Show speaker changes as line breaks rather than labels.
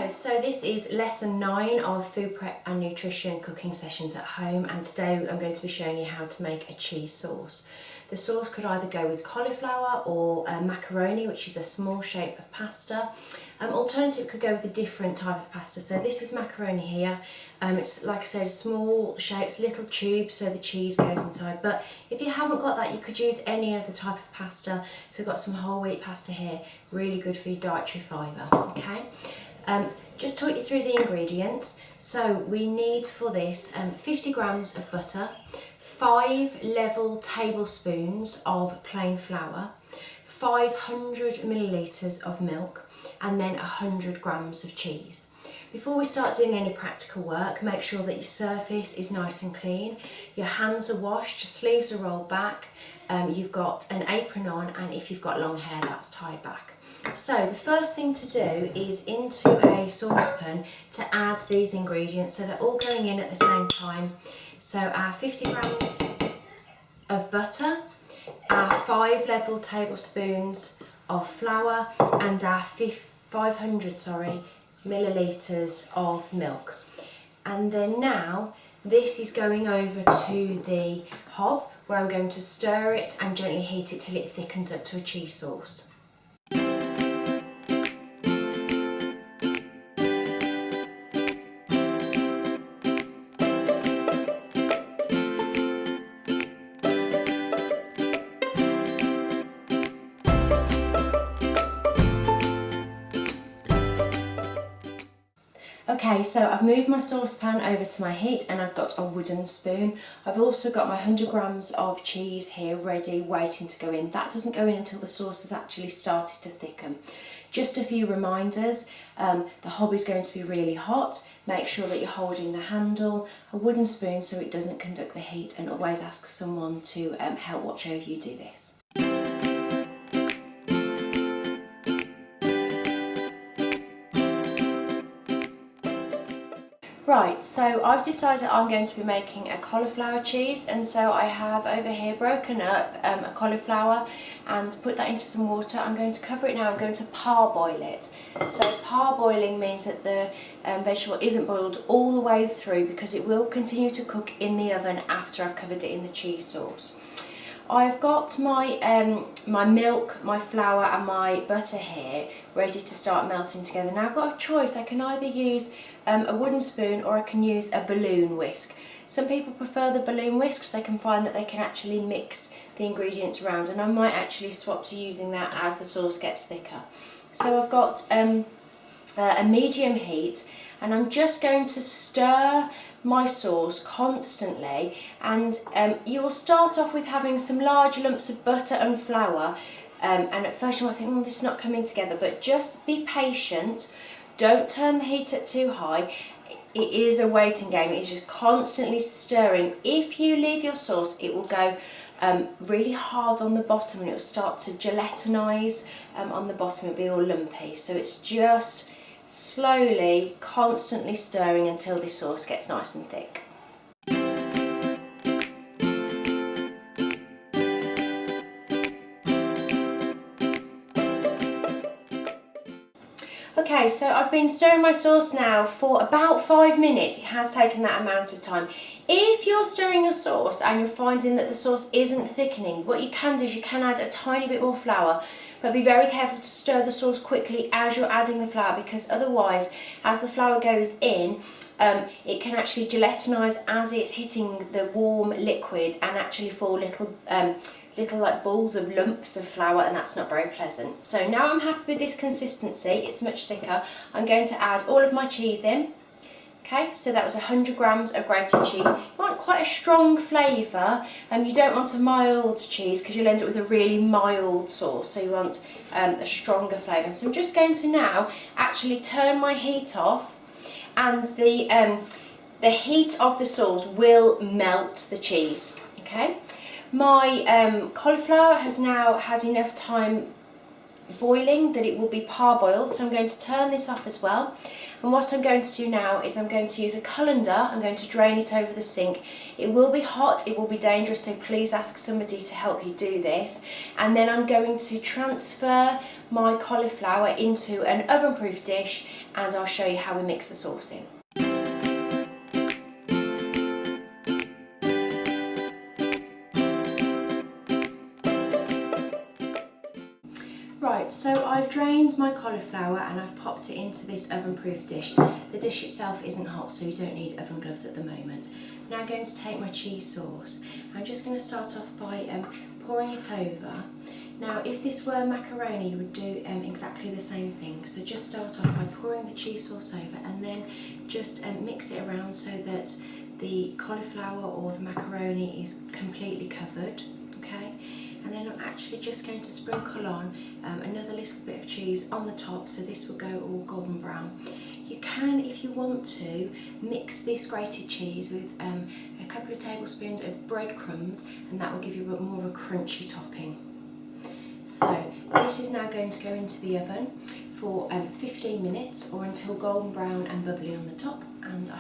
Hello, so this is lesson 9 of food prep and nutrition cooking sessions at home, and today I'm going to be showing you how to make a cheese sauce. The sauce could either go with cauliflower or macaroni, which is a small shape of pasta. Alternative could go with a different type of pasta. So this is macaroni here. It's, like I said, small shapes, little tubes, so the cheese goes inside. But if you haven't got that, you could use any other type of pasta. So I've got some whole wheat pasta here, really good for your dietary fibre, okay? Just talk you through the ingredients. So we need for this 50 grams of butter, 5 level tablespoons of plain flour, 500 millilitres of milk, and then 100 grams of cheese. Before we start doing any practical work, make sure that your surface is nice and clean, your hands are washed, your sleeves are rolled back, you've got an apron on, and if you've got long hair, that's tied back. So the first thing to do is into a saucepan to add these ingredients so they're all going in at the same time. So our 50 grams of butter, our 5 level tablespoons of flour, and our 500 millilitres of milk. And then now this is going over to the hob where I'm going to stir it and gently heat it till it thickens up to a cheese sauce. Okay, so I've moved my saucepan over to my heat and I've got a wooden spoon. I've also got my 100 grams of cheese here ready, waiting to go in. That doesn't go in until the sauce has actually started to thicken. Just a few reminders, the hob is going to be really hot. Make sure that you're holding the handle, a wooden spoon so it doesn't conduct the heat, and always ask someone to help watch over you do this. Right, so I've decided I'm going to be making a cauliflower cheese, and so I have over here broken up a cauliflower and put that into some water. I'm going to cover it now. I'm going to parboil it. So parboiling means that the vegetable isn't boiled all the way through, because it will continue to cook in the oven after I've covered it in the cheese sauce. I've got my my milk, my flour and my butter here ready to start melting together. Now I've got a choice. I can either use a wooden spoon or I can use a balloon whisk. Some people prefer the balloon whisk because they can find that they can actually mix the ingredients around, and I might actually swap to using that as the sauce gets thicker. So I've got a medium heat, and I'm just going to stir my sauce constantly, and you will start off with having some large lumps of butter and flour, and at first you might think, this is not coming together, but just be patient. Don't turn the heat up too high. It is a waiting game. It's just constantly stirring. If you leave your sauce, it will go really hard on the bottom and it will start to gelatinise on the bottom. It'll be all lumpy. So it's just slowly, constantly stirring until the sauce gets nice and thick. Okay, so I've been stirring my sauce now for about 5 minutes. It has taken that amount of time. If you're stirring your sauce and you're finding that the sauce isn't thickening, what you can do is you can add a tiny bit more flour, but be very careful to stir the sauce quickly as you're adding the flour, because otherwise, as the flour goes in, it can actually gelatinise as it's hitting the warm liquid and actually fall little like balls of lumps of flour, and that's not very pleasant. So now I'm happy with this consistency. It's much thicker. I'm going to add all of my cheese in. Okay, so that was 100 grams of grated cheese. You want quite a strong flavour, and you don't want a mild cheese because you'll end up with a really mild sauce, so you want a stronger flavour. So I'm just going to now actually turn my heat off, and the heat of the sauce will melt the cheese. Okay, my cauliflower has now had enough time boiling that it will be parboiled, so I'm going to turn this off as well, And what I'm going to do now is I'm going to use a colander. I'm going to drain it over the sink. It will be hot, it will be dangerous, so please ask somebody to help you do this. And then I'm going to transfer my cauliflower into an oven-proof dish, and I'll show you how we mix the sauce in. Right, so I've drained my cauliflower and I've popped it into this oven-proof dish. The dish itself isn't hot, so you don't need oven gloves at the moment. Now I'm going to take my cheese sauce. I'm just going to start off by pouring it over. Now, if this were macaroni, you would do exactly the same thing. So just start off by pouring the cheese sauce over and then just mix it around so that the cauliflower or the macaroni is completely covered, okay? And then I'm actually just going to sprinkle on another little bit of cheese on the top, so this will go all golden brown. You can, if you want to, mix this grated cheese with a couple of tablespoons of breadcrumbs, and that will give you more of a crunchy topping. So this is now going to go into the oven for 15 minutes or until golden brown and bubbly on the top, and I